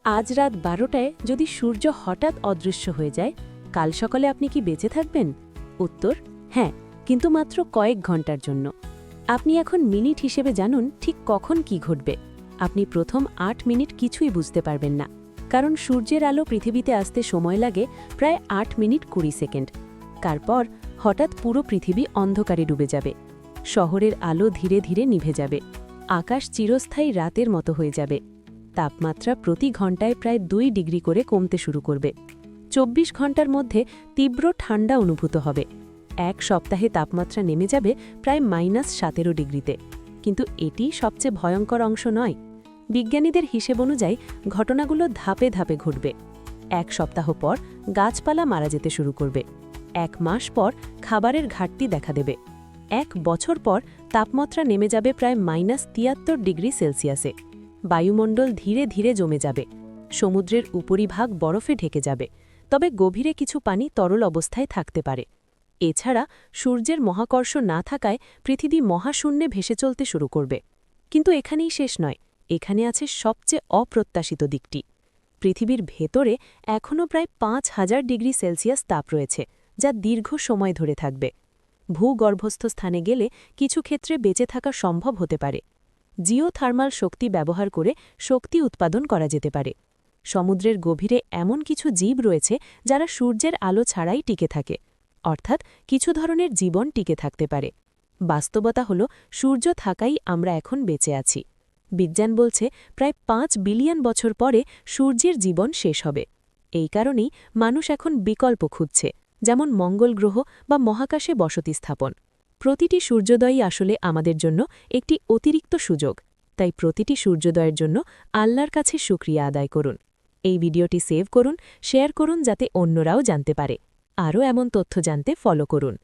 আজ রাত 12টায় যদি সূর্য হঠাৎ অদৃশ্য হয়ে যায়, কাল সকালে আপনি কি বেঁচে থাকবেন? উত্তর হ্যাঁ, কিন্তু মাত্র কয়েক ঘন্টার জন্য। আপনি এখন মিনিট হিসেবে জানুন ঠিক কখন কি ঘটবে। আপনি প্রথম 8 মিনিট কিছুই বুঝতে পারবেন না, কারণ সূর্যের আলো পৃথিবীতে আসতে সময় লাগে প্রায় 8 মিনিট 20 সেকেন্ড। তারপর হঠাৎ পুরো পৃথিবী অন্ধকারে ডুবে যাবে। শহরের আলো ধীরে ধীরে নিভে যাবে। আকাশ চিরস্থায়ী রাতের মতো হয়ে যাবে। তাপমাত্রা প্রতি ঘন্টায় প্রায় 2 ডিগ্রি করে কমতে শুরু করবে। 24 ঘন্টার মধ্যে তীব্র ঠান্ডা অনুভূত হবে। এক সপ্তাহে তাপমাত্রা নেমে যাবে প্রায় -17 ডিগ্রিতে। কিন্তু এটি সবচেয়ে ভয়ঙ্কর অংশ নয়। বিজ্ঞানীদের হিসেব অনুযায়ী ঘটনাগুলো ধাপে ধাপে ঘটবে। এক সপ্তাহ পর গাছপালা মারা যেতে শুরু করবে। 1 মাস পর খাবারের ঘাটতি দেখা দেবে। 1 বছর পর তাপমাত্রা নেমে যাবে প্রায় -73 ডিগ্রি সেলসিয়াসে। বায়ুমণ্ডল ধীরে ধীরে জমে যাবে। সমুদ্রের উপরিভাগ বরফে ঢেকে যাবে, তবে গভীরে কিছু পানি তরল অবস্থায় থাকতে পারে। এছাড়া সূর্যের মহাকর্ষ না থাকায় পৃথিবী মহাশূন্যে ভেসে চলতে শুরু করবে। কিন্তু এখানেই শেষ নয়, এখানে আছে সবচেয়ে অপ্রত্যাশিত দিকটি। পৃথিবীর ভেতরে এখনও প্রায় 5000 ডিগ্রি সেলসিয়াস তাপ রয়েছে, যা দীর্ঘ সময় ধরে থাকবে। ভূগর্ভস্থ স্থানে গেলে কিছু ক্ষেত্রে বেঁচে থাকা সম্ভব হতে পারে। জিওথার্মাল শক্তি ব্যবহার করে শক্তি উৎপাদন করা যেতে পারে। সমুদ্রের গভীরে এমন কিছু জীব রয়েছে যারা সূর্যের আলো ছাড়াই টিকে থাকে, অর্থাৎ কিছু ধরনের জীবন টিকে থাকতে পারে। বাস্তবতা হল, সূর্য থাকাই আমরা এখন বেঁচে আছি। বিজ্ঞান বলছে প্রায় 5 বিলিয়ন বছর পরে সূর্যের জীবন শেষ হবে। এই কারণেই মানুষ এখন বিকল্প খুঁজছে, যেমন মঙ্গল গ্রহ বা মহাকাশে বসতি স্থাপন। প্রতিটি সূর্যোদয়ই আসলে আমাদের জন্য একটি অতিরিক্ত সুযোগ। তাই প্রতিটি সূর্যোদয়ের জন্য আল্লাহর কাছে শুকরিয়া আদায় করুন। এই ভিডিওটি সেভ করুন, শেয়ার করুন যাতে অন্যরাও জানতে পারে। আরও এমন তথ্য জানতে ফলো করুন।